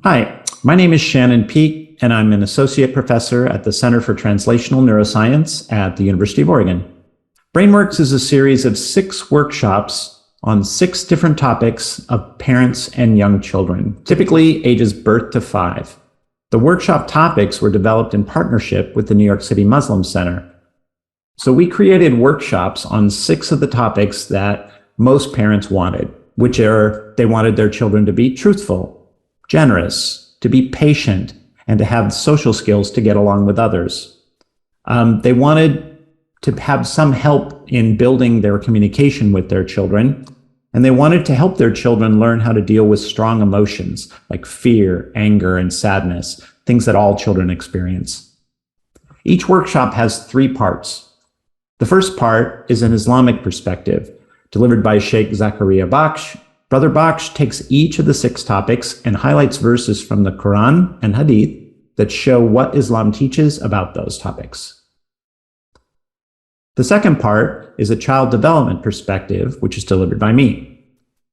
Hi, my name is Shannon Peake, and I'm an associate professor at the Center for Translational Neuroscience at the University of Oregon. Brainworks is a series of 6 workshops on 6 different topics of parents and young children, typically ages birth to 5. The workshop topics were developed in partnership with the New York City Muslim Center. So we created workshops on 6 of the topics that most parents wanted, which are they wanted their children to be truthful, generous, to be patient, and to have social skills to get along with others. They wanted to have some help in building their communication with their children, and they wanted to help their children learn how to deal with strong emotions like fear, anger, and sadness, things that all children experience. Each workshop has 3 parts. The first part is an Islamic perspective, delivered by Sheikh Zakaria Baksh. Brother Baksh takes each of the 6 topics and highlights verses from the Quran and Hadith that show what Islam teaches about those topics. The second part is a child development perspective, which is delivered by me.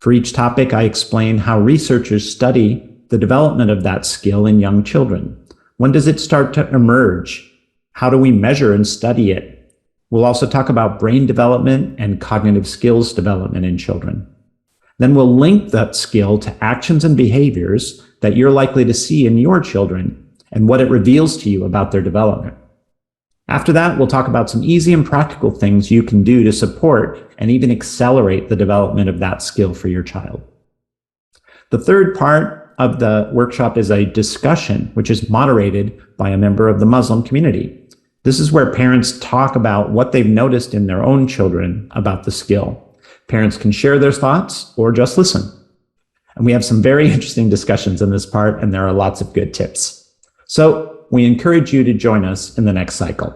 For each topic, I explain how researchers study the development of that skill in young children. When does it start to emerge? How do we measure and study it? We'll also talk about brain development and cognitive skills development in children. Then we'll link that skill to actions and behaviors that you're likely to see in your children and what it reveals to you about their development. After that, we'll talk about some easy and practical things you can do to support and even accelerate the development of that skill for your child. The third part of the workshop is a discussion, which is moderated by a member of the Muslim community. This is where parents talk about what they've noticed in their own children about the skill. Parents can share their thoughts or just listen. And we have some very interesting discussions in this part, and there are lots of good tips. So we encourage you to join us in the next cycle.